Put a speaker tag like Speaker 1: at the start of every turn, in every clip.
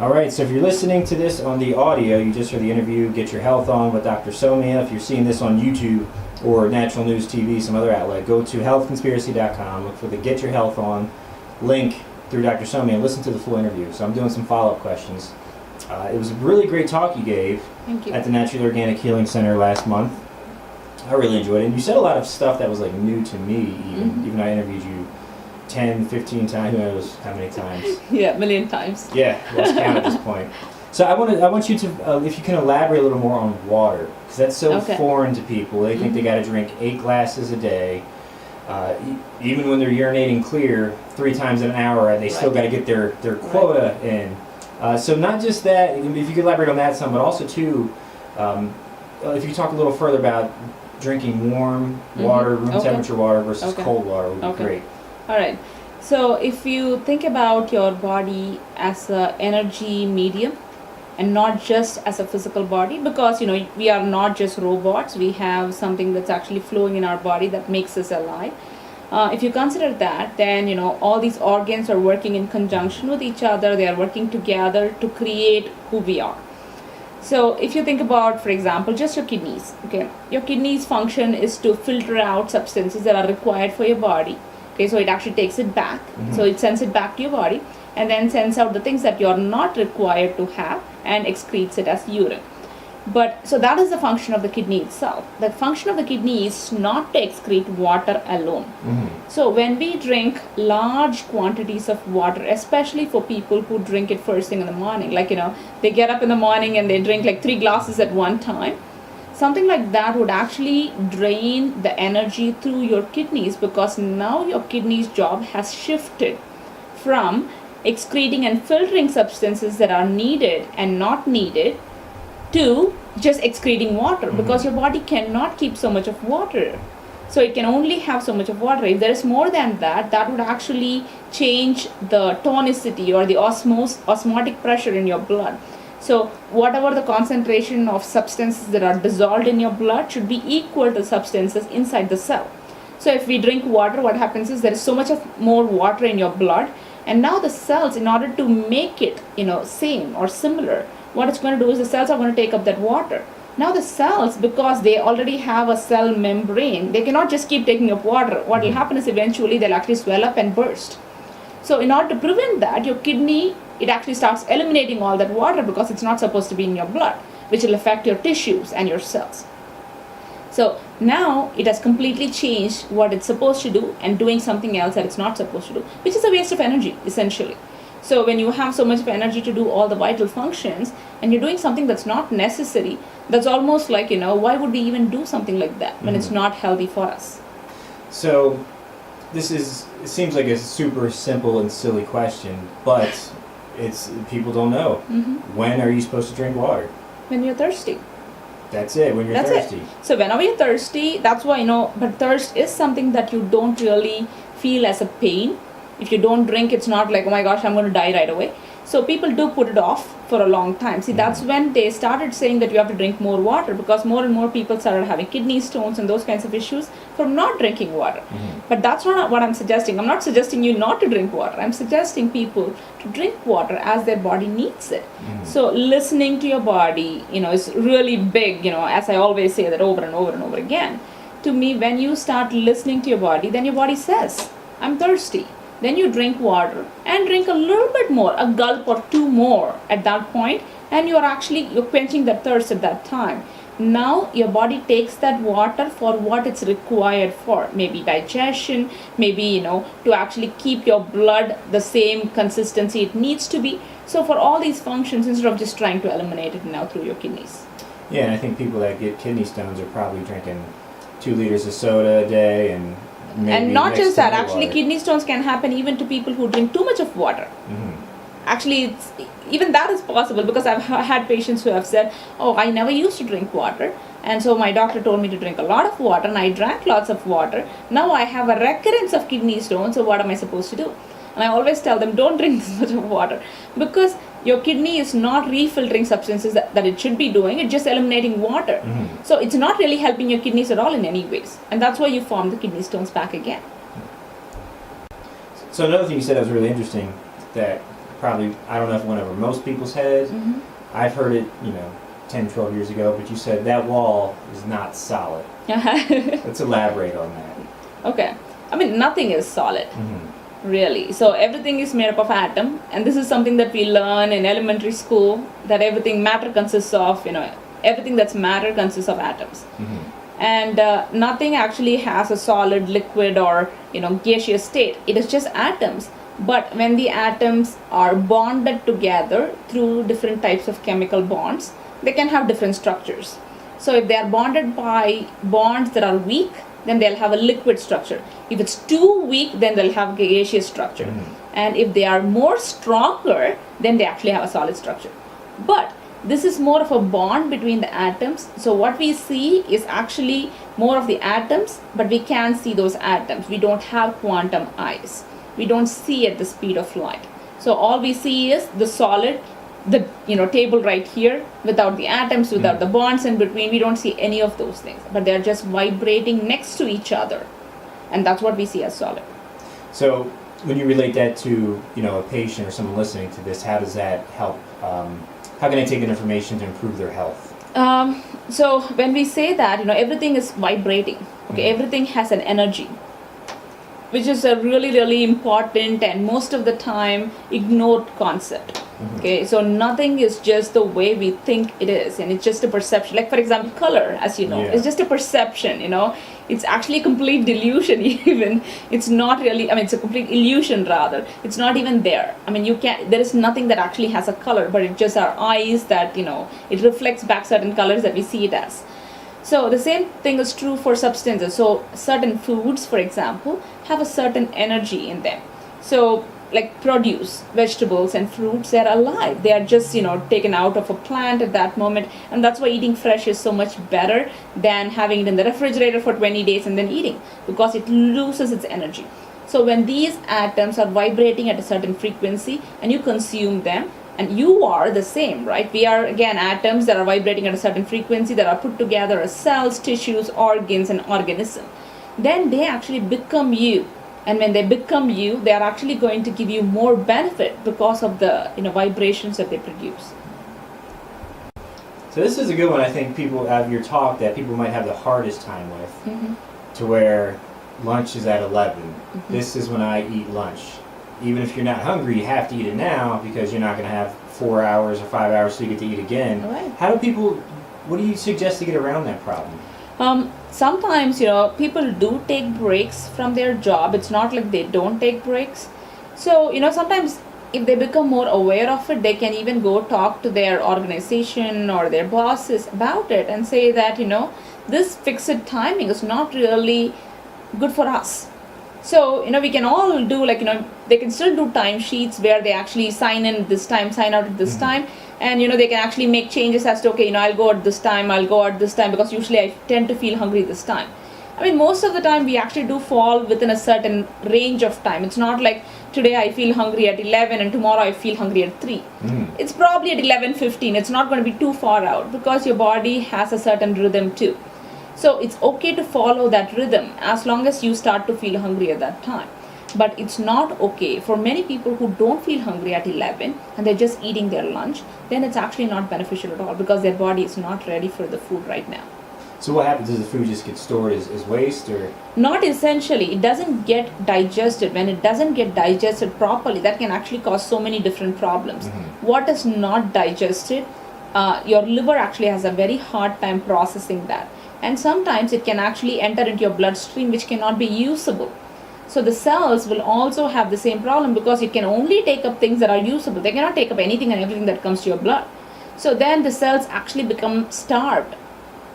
Speaker 1: All right, so if you're listening to this on the audio, you just heard the interview, Get Your Health On with Dr. Somia. If you're seeing this on YouTube or Natural News TV, some other outlet, go to healthconspiracy.com, look for the Get Your Health On link through Dr. Somia, and listen to the full interview. So I'm doing some follow-up questions. It was a really great talk you gave at the Naturally Organic Healing Center last month. I really enjoyed it. And you said a lot of stuff that was like new to me, even though I interviewed you 10, 15 times, who knows how many times.
Speaker 2: Yeah, a million times.
Speaker 1: Yeah, lost count at this point. So I want you to, if you can elaborate a little more on water, because that's so foreign to people. They think they got to drink 8 glasses a day. Even when they're urinating clear 3 times an hour, they still got to get their quota in. So not just that, if you could elaborate on that some, but also too, if you talk a little further about drinking warm water, room temperature water versus cold water would be great.
Speaker 2: All right. So if you think about your body as an energy medium and not just as a physical body, because we are not just robots, we have something that's actually flowing in our body that makes us alive. If you consider that, then all these organs are working in conjunction with each other. They are working together to create who we are. So if you think about, for example, just your kidneys, okay, your kidneys' function is to filter out substances that are required for your body. Okay, so it actually takes it back. So it sends it back to your body and then sends out the things that you're not required to have and excretes it as urine. But so that is the function of the kidney itself. The function of the kidney is not to excrete water alone. So when we drink large quantities of water, especially for people who drink it first thing in the morning, like they get up in the morning and they drink like 3 glasses at one time, something like that would actually drain the energy through your kidneys, because now your kidneys' job has shifted from excreting and filtering substances that are needed and not needed to just excreting water, because your body cannot keep so much of water. So it can only have so much of water. If there is more than that, that would actually change the tonicity or the osmotic pressure in your blood. So whatever the concentration of substances that are dissolved in your blood should be equal to substances inside the cell. So if we drink water, what happens is there is so much of more water in your blood, and now the cells, in order to make it same or similar, what it's going to do is the cells are going to take up that water. Now the cells, because they already have a cell membrane, they cannot just keep taking up water. What will happen is eventually they'll actually swell up and burst. So in order to prevent that, your kidney, it actually starts eliminating all that water because it's not supposed to be in your blood, which will affect your tissues and your cells. So now it has completely changed what it's supposed to do and doing something else that it's not supposed to do, which is a waste of energy, essentially. So when you have so much of energy to do all the vital functions and you're doing something that's not necessary, that's almost like, why would we even do something like that when it's not healthy for us?
Speaker 1: So it seems like a super simple and silly question, but people don't know. When are you supposed to drink water?
Speaker 2: When you're thirsty.
Speaker 1: That's it, when you're thirsty.
Speaker 2: It. So whenever you're thirsty, that's why, but thirst is something that you don't really feel as a pain. If you don't drink, it's not like, oh my gosh, I'm going to die right away. So people do put it off for a long time. See, that's when they started saying that you have to drink more water, because more and more people started having kidney stones and those kinds of issues from not drinking water. But that's not what I'm suggesting. I'm not suggesting you not to drink water. I'm suggesting people to drink water as their body needs it. So listening to your body, is really big, as I always say that over and over and over again. To me, when you start listening to your body, then your body says, I'm thirsty. Then you drink water and drink a little bit more, a gulp or 2 more at that point, and you're quenching that thirst at that time. Now your body takes that water for what it's required for, maybe digestion, maybe to actually keep your blood the same consistency it needs to be. So for all these functions, instead of just trying to eliminate it now through your kidneys.
Speaker 1: Yeah, and I think people that get kidney stones are probably drinking 2 liters of soda a day and
Speaker 2: not just that, actually kidney stones can happen even to people who drink too much of water. Actually, even that is possible, because I've had patients who have said, oh, I never used to drink water, and so my doctor told me to drink a lot of water and I drank lots of water. Now I have a recurrence of kidney stones, so what am I supposed to do? And I always tell them, don't drink this much of water, because your kidney is not refiltering substances that it should be doing, it's just eliminating water. So it's not really helping your kidneys at all in any ways. And that's why you form the kidney stones back again.
Speaker 1: So another thing you said that was really interesting, that probably, I don't know if it went over most people's heads.
Speaker 2: Mm-hmm.
Speaker 1: I've heard it, 10, 12 years ago, but you said that wall is not solid. Let's elaborate on that.
Speaker 2: Okay. I mean, nothing is solid.
Speaker 1: Mm-hmm.
Speaker 2: Really. So everything is made up of atom, and this is something that we learn in elementary school, that everything matter consists of, everything that's matter consists of atoms.
Speaker 1: Mm-hmm.
Speaker 2: And nothing actually has a solid, liquid, or gaseous state. It is just atoms. But when the atoms are bonded together through different types of chemical bonds, they can have different structures. So if they are bonded by bonds that are weak, then they'll have a liquid structure. If it's too weak, then they'll have gaseous structure. Mm-hmm. And if they are more stronger, then they actually have a solid structure. But this is more of a bond between the atoms. So what we see is actually more of the atoms, but we can't see those atoms. We don't have quantum eyes. We don't see at the speed of light. So all we see is the solid, the table right here, without the atoms, without the bonds in between. We don't see any of those things, but they're just vibrating next to each other, and that's what we see as solid.
Speaker 1: So when you relate that to a patient or someone listening to this, how does that help? How can they take that information to improve their health?
Speaker 2: So when we say that, everything is vibrating. Okay, everything has an energy, which is a really, really important and most of the time ignored concept. Mm-hmm. Okay, so nothing is just the way we think it is, and it's just a perception. Like, for example, color, as you know, is just a perception, It's actually a complete delusion even. It's not really, it's a complete illusion rather. It's not even there. There is nothing that actually has a color, but it's just our eyes that, it reflects back certain colors that we see it as. So the same thing is true for substances. So certain foods, for example, have a certain energy in them. So like produce, vegetables and fruits, they're alive. They are just, taken out of a plant at that moment. And that's why eating fresh is so much better than having it in the refrigerator for 20 days and then eating, because it loses its energy. So when these atoms are vibrating at a certain frequency and you consume them, and you are the same, right? We are, again, atoms that are vibrating at a certain frequency that are put together as cells, tissues, organs, and organism. Then they actually become you. And when they become you, they are actually going to give you more benefit because of the vibrations that they produce.
Speaker 1: So this is a good one. I think people have your talk that people might have the hardest time with, to where lunch is at 11. This is when I eat lunch. Even if you're not hungry, you have to eat it now because you're not going to have 4 hours or 5 hours so you get to eat again. Right. What do you suggest to get around that problem?
Speaker 2: Sometimes, people do take breaks from their job. It's not like they don't take breaks. So, sometimes if they become more aware of it, they can even go talk to their organization or their bosses about it and say that, this fixed timing is not really good for us. So, we can all do they can still do time sheets where they actually sign in this time, sign out at this time. And, they can actually make changes as to, okay, I'll go at this time, because usually I tend to feel hungry this time. Most of the time we actually do fall within a certain range of time. It's not like today I feel hungry at 11 and tomorrow I feel hungry at 3. It's probably at 11:15. It's not going to be too far out because your body has a certain rhythm too. So it's okay to follow that rhythm as long as you start to feel hungry at that time. But it's not okay for many people who don't feel hungry at 11 and they're just eating their lunch. Then it's actually not beneficial at all because their body is not ready for the food right now.
Speaker 1: So what happens? Does the food just get stored as waste, or?
Speaker 2: Not essentially. It doesn't get digested. When it doesn't get digested properly, that can actually cause so many different problems. What is not digested, your liver actually has a very hard time processing that. And sometimes it can actually enter into your bloodstream, which cannot be usable. So the cells will also have the same problem because it can only take up things that are usable. They cannot take up anything and everything that comes to your blood. So then the cells actually become starved.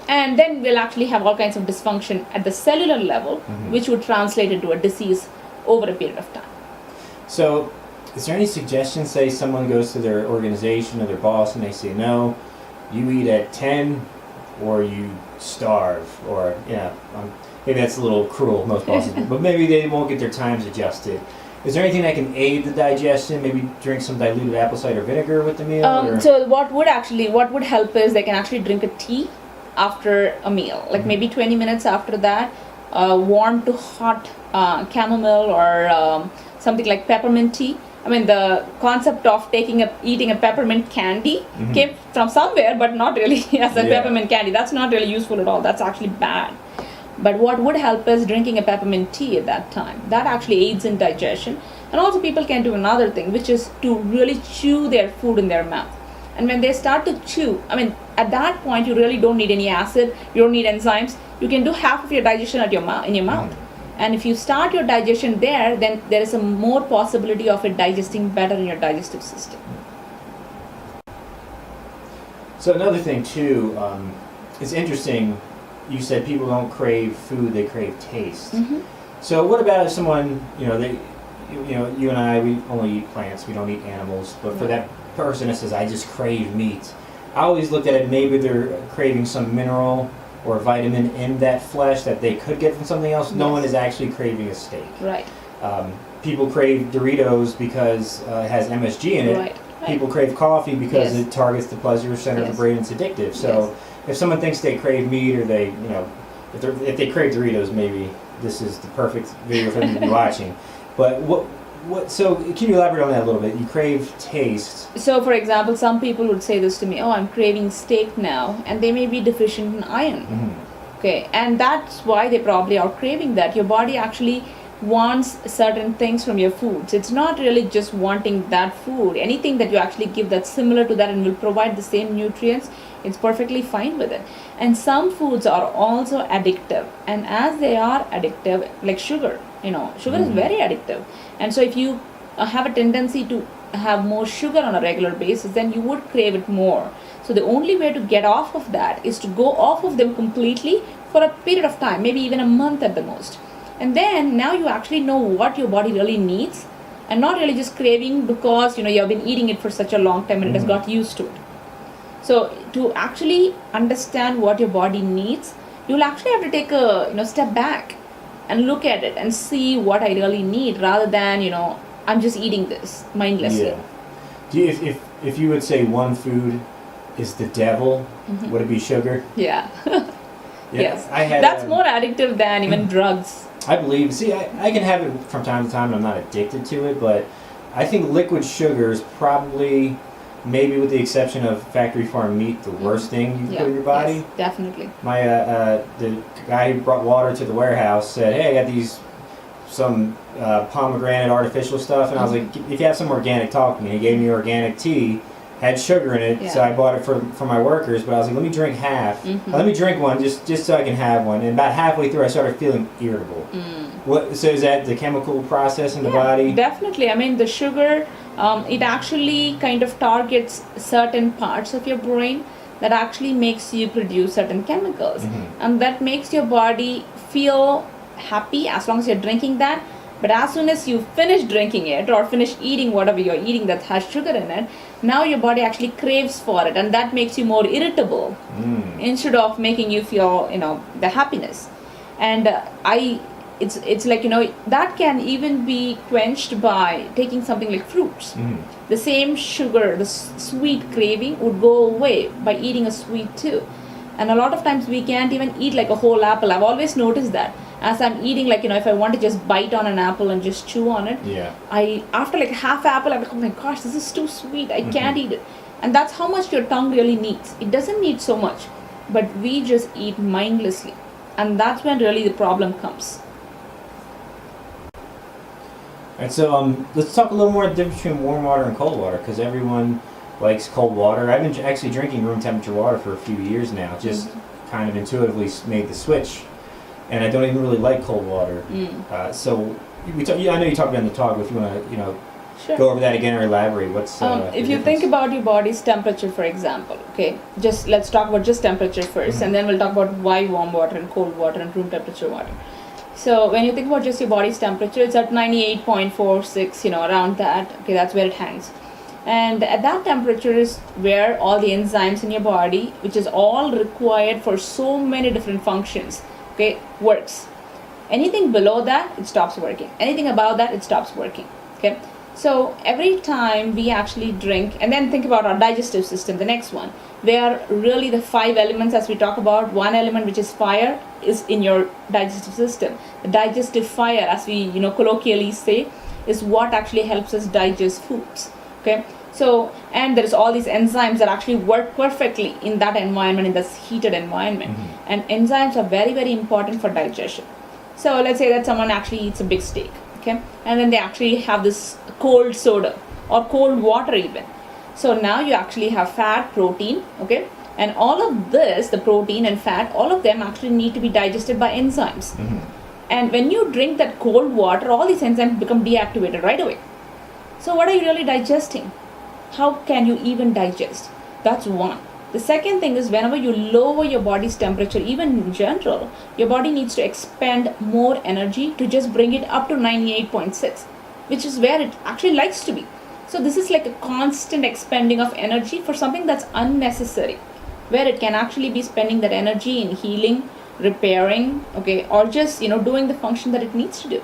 Speaker 2: And then we'll actually have all kinds of dysfunction at the cellular level, which would translate into a disease over a period of time.
Speaker 1: So is there any suggestions, say someone goes to their organization or their boss and they say, no, you eat at 10 or you starve, or, maybe that's a little cruel, most bosses, but maybe they won't get their times adjusted. Is there anything that can aid the digestion? Maybe drink some diluted apple cider vinegar with the meal?
Speaker 2: So what would help is they can actually drink a tea after a meal, like maybe 20 minutes after that, warm to hot chamomile or something like peppermint tea, I mean, the concept of eating a peppermint candy came from somewhere, but not really as a peppermint candy. That's not really useful at all. That's actually bad. But what would help is drinking a peppermint tea at that time. That actually aids in digestion. And also people can do another thing, which is to really chew their food in their mouth. And when they start to chew, I mean, at that point, you really don't need any acid. You don't need enzymes. You can do half of your digestion in your mouth. And if you start your digestion there, then there is a more possibility of it digesting better in your digestive system.
Speaker 1: So another thing too, it's interesting. You said people don't crave food; they crave taste. So what about if someone, you and I, we only eat plants. We don't eat animals. But for that person that says, "I just crave meat," I always looked at it. Maybe they're craving some mineral or vitamin in that flesh that they could get from something else. No one is actually craving a steak.
Speaker 2: Right.
Speaker 1: People crave Doritos because it has MSG in it.
Speaker 2: Right.
Speaker 1: People crave coffee because it targets the pleasure center of the brain and it's addictive. So if someone thinks they crave meat or they, if they crave Doritos, maybe this is the perfect video for them to be watching. But so can you elaborate on that a little bit? You crave taste.
Speaker 2: So for example, some people would say this to me, oh, I'm craving steak now, and they may be deficient in iron. Okay, and that's why they probably are craving that. Your body actually wants certain things from your foods. It's not really just wanting that food. Anything that you actually give that's similar to that and will provide the same nutrients, it's perfectly fine with it. And some foods are also addictive, and as they are addictive, like sugar, sugar is very addictive. And so if you have a tendency to have more sugar on a regular basis, then you would crave it more. So the only way to get off of that is to go off of them completely for a period of time, maybe even a month at the most. And then now you actually know what your body really needs, and not really just craving because you have been eating it for such a long time and it has got used to it. So to actually understand what your body needs, you'll actually have to take a step back and look at it and see what I really need, rather than I'm just eating this mindlessly.
Speaker 1: Yeah. Do you, if you would say one food is the devil, would it be sugar?
Speaker 2: Yeah. Yes. That's more addictive than even drugs.
Speaker 1: I believe. See, I can have it from time to time, and I'm not addicted to it, but I think liquid sugar is probably, maybe with the exception of factory farm meat, the worst thing you can put in your body.
Speaker 2: Yes, definitely.
Speaker 1: My the guy who brought water to the warehouse said, "Hey, I got some pomegranate artificial stuff," and I was like, "If you have some organic, talk to me." He gave me organic tea, had sugar in it, so I bought it for my workers. But I was like, "Let me drink half. Let me drink one just so I can have one." And about halfway through, I started feeling irritable. So is that the chemical process in the body?
Speaker 2: Definitely. I mean, the sugar, it actually kind of targets certain parts of your brain that actually makes you produce certain chemicals, and that makes your body feel happy as long as you're drinking that. But as soon as you finish drinking it or finish eating whatever you're eating that has sugar in it, now your body actually craves for it, and that makes you more irritable instead of making you feel the happiness. And it's like that can even be quenched by taking something like fruits. The same sugar, the sweet craving would go away by eating a sweet too. And a lot of times we can't even eat like a whole apple. I've always noticed that as I'm eating, like if I want to just bite on an apple and just chew on it, I after like half apple I'm like, oh my gosh, this is too sweet, I can't eat it. And that's how much your tongue really needs. It doesn't need so much, but we just eat mindlessly, and that's when really the problem comes.
Speaker 1: Alright, so let's talk a little more the difference between warm water and cold water, because everyone likes cold water. I've been actually drinking room temperature water for a few years now, just kind of intuitively made the switch, and I don't even really like cold water. So I know you talked about it in the talk, but if you want to go over that again or elaborate, what's
Speaker 2: if you think about your body's temperature, for example, okay, just let's talk about just temperature first, and then we'll talk about why warm water and cold water and room temperature water. So when you think about just your body's temperature, it's at 98.46, around that. Okay, that's where it hangs. And at that temperature is where all the enzymes in your body, which is all required for so many different functions, okay, works. Anything below that, it stops working. Anything above that, it stops working. Okay. So every time we actually drink, and then think about our digestive system, the next one, where really the 5 elements as we talk about, one element which is fire is in your digestive system. The digestive fire, as we colloquially say, is what actually helps us digest foods. Okay, so and there's all these enzymes that actually work perfectly in that environment, in this heated environment. And enzymes are very, very important for digestion. So let's say that someone actually eats a big steak, okay, and then they actually have this cold soda or cold water even. So now you actually have fat, protein, okay, and all of this, the protein and fat, all of them actually need to be digested by enzymes. And when you drink that cold water, all these enzymes become deactivated right away. So what are you really digesting? How can you even digest? That's one. The second thing is, whenever you lower your body's temperature, even in general, your body needs to expend more energy to just bring it up to 98.6, which is where it actually likes to be. So this is like a constant expending of energy for something that's unnecessary, where it can actually be spending that energy in healing, repairing, okay, or just, doing the function that it needs to do.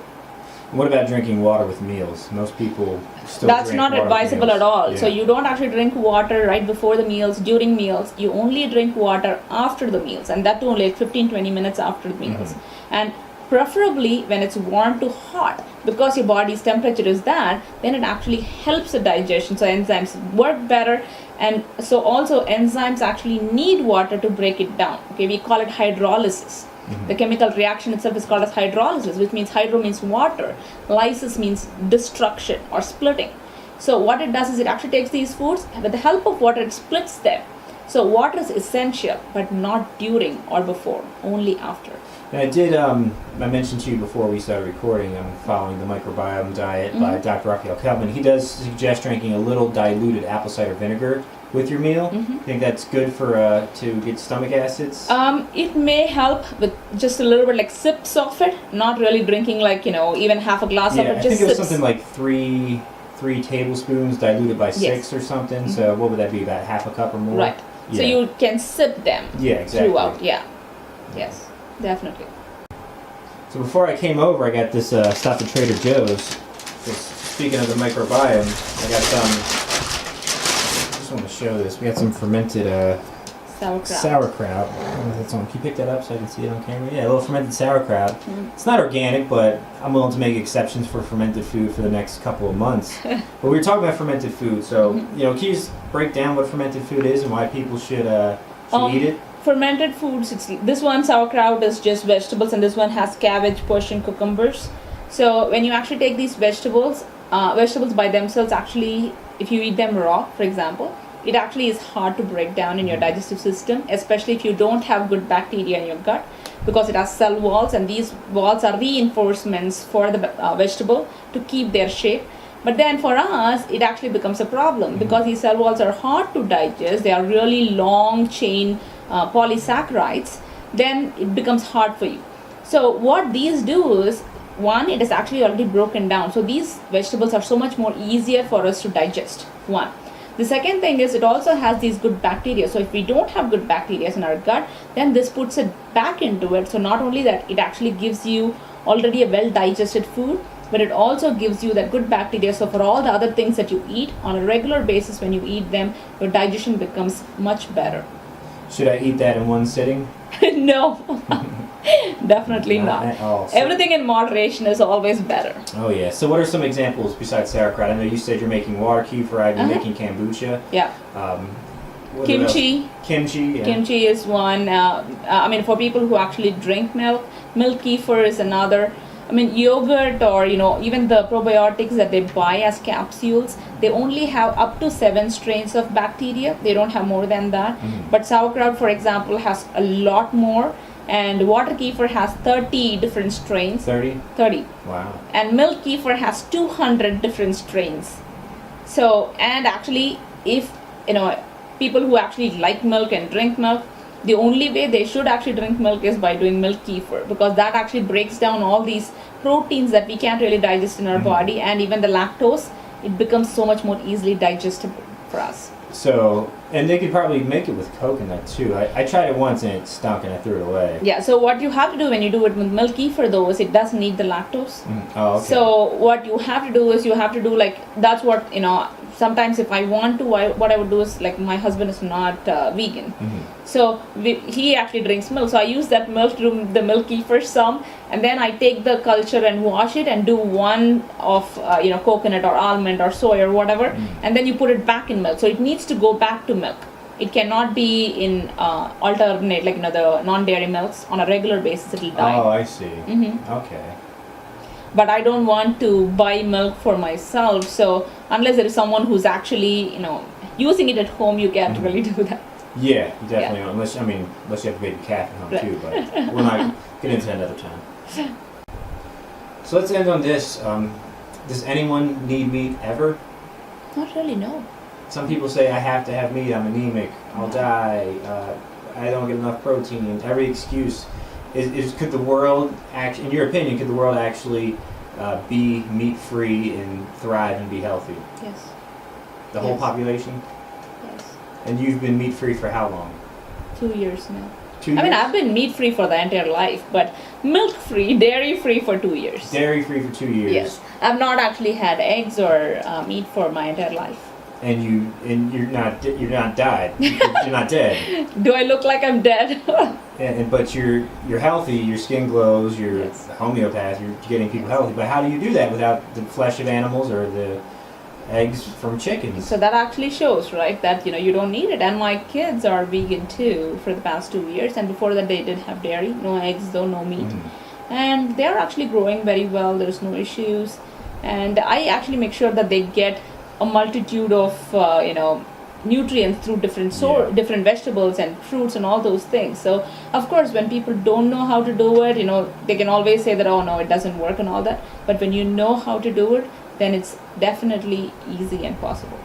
Speaker 1: What about drinking water with meals? Most people still
Speaker 2: That's
Speaker 1: drink
Speaker 2: not
Speaker 1: water with
Speaker 2: advisable
Speaker 1: meals.
Speaker 2: at all.
Speaker 1: Yeah.
Speaker 2: So you don't actually drink water right before the meals, during meals. You only drink water after the meals, and that too only like 15-20 minutes after the meals. And preferably when it's warm to hot, because your body's temperature is that, then it actually helps the digestion. So enzymes work better, and so also enzymes actually need water to break it down. Okay, we call it hydrolysis. The chemical reaction itself is called as hydrolysis, which means hydro means water, lysis means destruction or splitting. So what it does is it actually takes these foods, with the help of water it splits them. So water is essential, but not during or before, only after.
Speaker 1: And I mentioned to you before we started recording, I'm following the microbiome diet by Dr. Raphael Kelman. He does suggest drinking a little diluted apple cider vinegar with your meal. Think that's good for to get stomach acids?
Speaker 2: It may help with just a little bit, like sips of it, not really drinking like, even half a glass of
Speaker 1: Yeah,
Speaker 2: it,
Speaker 1: I
Speaker 2: just
Speaker 1: think it was
Speaker 2: sips.
Speaker 1: something like three tablespoons diluted by 6 or something. So what would that be, about half a cup or more?
Speaker 2: Right. So
Speaker 1: Yeah.
Speaker 2: you can sip them
Speaker 1: exactly.
Speaker 2: throughout. Yeah. Yes, definitely.
Speaker 1: So before I came over, I got this stuff at Trader Joe's. Just speaking of the microbiome, I got some. I just want to show this. We got some fermented
Speaker 2: Sauerkraut.
Speaker 1: sauerkraut. I don't know if that's on. Can you pick that up so I can see it on camera? Yeah, a little fermented sauerkraut. It's not organic, but I'm willing to make exceptions for fermented food for the next couple of months. But we were talking about fermented food, so can you just break down what fermented food is and why people should eat it?
Speaker 2: Fermented foods, this one sauerkraut is just vegetables, and this one has cabbage, Persian cucumbers. So when you actually take these vegetables by themselves, actually, if you eat them raw, for example, it actually is hard to break down in your digestive system, especially if you don't have good bacteria in your gut, because it has cell walls, and these walls are reinforcements for the vegetable to keep their shape. But then for us, it actually becomes a problem because these cell walls are hard to digest. They are really long chain polysaccharides. Then it becomes hard for you. So what these do is, one, it is actually already broken down. So these vegetables are so much more easier for us to digest. One. The second thing is, it also has these good bacteria. So if we don't have good bacteria in our gut, then this puts it back into it. So not only that, it actually gives you already a well digested food, but it also gives you that good bacteria. So for all the other things that you eat on a regular basis, when you eat them, your digestion becomes much better.
Speaker 1: Should I eat that in one sitting?
Speaker 2: No, definitely not.
Speaker 1: At all. So-
Speaker 2: Everything in moderation is always better.
Speaker 1: Oh yeah. So what are some examples besides sauerkraut? I know you said you're making water kefir. I've been making kombucha.
Speaker 2: Yeah.
Speaker 1: What
Speaker 2: Kimchi.
Speaker 1: else? Kimchi. Yeah.
Speaker 2: Kimchi is one. For people who actually drink milk kefir is another. Yogurt, or even the probiotics that they buy as capsules, they only have up to 7 strains of bacteria. They don't have more than that. But sauerkraut, for example, has a lot more, and water kefir has 30 different strains.
Speaker 1: 30.
Speaker 2: 30.
Speaker 1: Wow.
Speaker 2: And milk kefir has 200 different strains. So, and actually, if people who actually like milk and drink milk, the only way they should actually drink milk is by doing milk kefir, because that actually breaks down all these proteins that we can't really digest in our body, and even the lactose, it becomes so much more easily digestible for us.
Speaker 1: So, and they could probably make it with coconut too. I tried it once and it stunk and I threw it away.
Speaker 2: Yeah, so what you have to do when you do it with milk kefir though is it doesn't need the lactose.
Speaker 1: Oh, okay.
Speaker 2: So what you have to do is you have to do that's what, sometimes if I want to, what I would do is, like, my husband is not vegan. So he actually drinks milk. So I use that milk to do the milk kefir some, and then I take the culture and wash it and do one of coconut or almond or soy or whatever, and then you put it back in milk. So it needs to go back to milk. It cannot be in alternate, like, the non-dairy milks on a regular basis. It'll die.
Speaker 1: Oh, I see. Okay.
Speaker 2: But I don't want to buy milk for myself. So unless there is someone who's actually using it at home, you can't really do that.
Speaker 1: Yeah, you definitely. Unless you have a baby calf at home too, but we'll not get into that another time. So let's end on this. Does anyone need meat ever?
Speaker 2: Not really, no.
Speaker 1: Some people say, I have to have meat, I'm anemic, I'll die, I don't get enough protein. Every excuse. Could the world, in your opinion, could the world actually be meat-free and thrive and be healthy?
Speaker 2: Yes.
Speaker 1: The whole population?
Speaker 2: Yes.
Speaker 1: And you've been meat-free for how long?
Speaker 2: 2 years now.
Speaker 1: 2 years?
Speaker 2: I mean, I've been meat-free for the entire life, but milk-free, dairy-free for 2 years.
Speaker 1: Dairy-free for 2 years?
Speaker 2: Yes. I've not actually had eggs or meat for my entire life.
Speaker 1: And you're not died. You're not dead.
Speaker 2: Do I look like I'm dead?
Speaker 1: But you're healthy. Your skin glows. You're
Speaker 2: Yes.
Speaker 1: a homeopath. You're getting people healthy. But how do you do that without the flesh of animals or the eggs from chickens?
Speaker 2: So that actually shows, right, that you don't need it. And my kids are vegan too for the past 2 years, and before that they did have dairy, no eggs though, no meat. And they are actually growing very well. There's no issues, and I actually make sure that they get a multitude of nutrients through different vegetables and fruits and all those things. So of course, when people don't know how to do it, they can always say that, oh no, it doesn't work and all that. But when you know how to do it, then it's definitely easy and possible.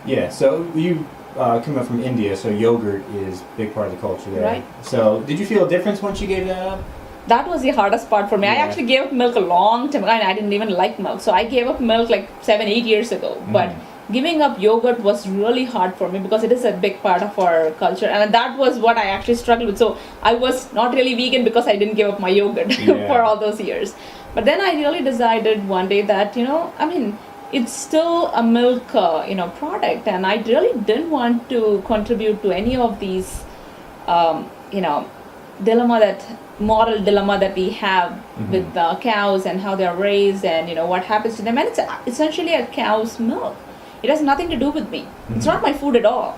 Speaker 1: Yeah. So you come up from India, so yogurt is a big part of the culture there.
Speaker 2: Right.
Speaker 1: So did you feel a difference once you gave that up?
Speaker 2: That was the hardest part for me. I
Speaker 1: Yeah.
Speaker 2: actually gave up milk a long time ago, and I didn't even like milk. So I gave up milk like 7-8 years ago. But giving up yogurt was really hard for me because it is a big part of our culture, and that was what I actually struggled with. So I was not really vegan because I didn't give up my yogurt for all those years. But then I really decided one day that it's still a milk product, and I really didn't want to contribute to any of these moral dilemma that we have with the cows and how they're raised and what happens to them. And it's essentially a cow's milk. It has nothing to do with me. It's not my food at all.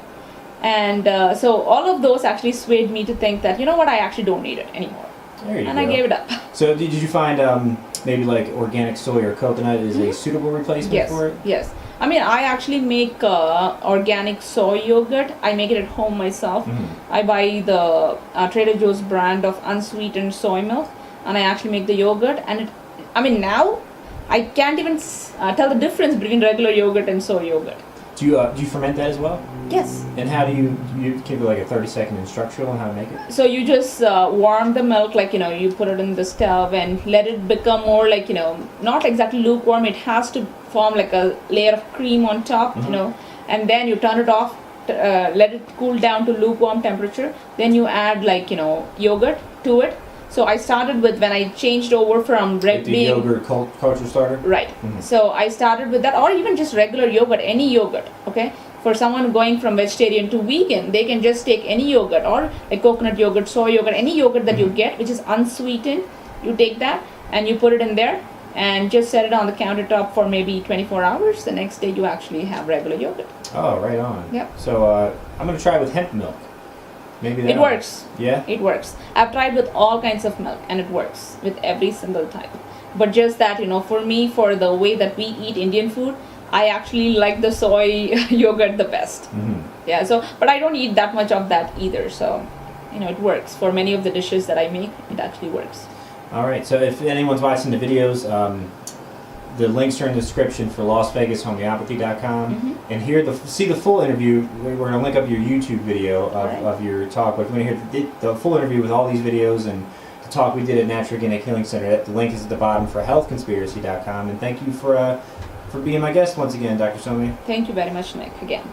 Speaker 2: And so all of those actually swayed me to think that, I actually don't need it anymore.
Speaker 1: There you
Speaker 2: and
Speaker 1: go.
Speaker 2: I gave it up.
Speaker 1: So did you find maybe like organic soy or coconut is a suitable replacement for it?
Speaker 2: Yes. I actually make organic soy yogurt. I make it at home myself. I buy the Trader Joe's brand of unsweetened soy milk, and I actually make the yogurt. And now I can't even tell the difference between regular yogurt and soy yogurt.
Speaker 1: Do you ferment that as well?
Speaker 2: Yes.
Speaker 1: And how do you give it like a 30-second instructional on how to make it?
Speaker 2: So you just warm the milk, like, you put it in the stove and let it become more like, not exactly lukewarm. It has to form like a layer of cream on top, and then you turn it off, let it cool down to lukewarm temperature. Then you add like, yogurt to it. So I started with, when I changed over from
Speaker 1: Like the yogurt culture starter?
Speaker 2: Right. So I started with that, or even just regular yogurt, any yogurt, okay? For someone going from vegetarian to vegan, they can just take any yogurt, or like coconut yogurt, soy yogurt, any yogurt that you get, which is unsweetened. You take that and you put it in there and just set it on the countertop for maybe 24 hours. The next day you actually have regular yogurt.
Speaker 1: Oh, right on.
Speaker 2: Yep.
Speaker 1: So I'm going to try with hemp milk. Maybe that
Speaker 2: It works.
Speaker 1: Yeah?
Speaker 2: It works. I've tried with all kinds of milk and it works with every single type. But just that, for me, for the way that we eat Indian food, I actually like the soy yogurt the best. Yeah, so, but I don't eat that much of that either. So, it works. For many of the dishes that I make, it actually works.
Speaker 1: All right, so if anyone's watching the videos, the links are in the description for LasVegasHomeopathy.com. And here, see the full interview. We're going to link up your YouTube video of your talk. But if you want to hear the full interview with all these videos and the talk we did at Natural Organic Healing Center, the link is at the bottom for HealthConspiracy.com. And thank you for being my guest once again, Dr. Somia.
Speaker 2: Thank you very much, Nick, again.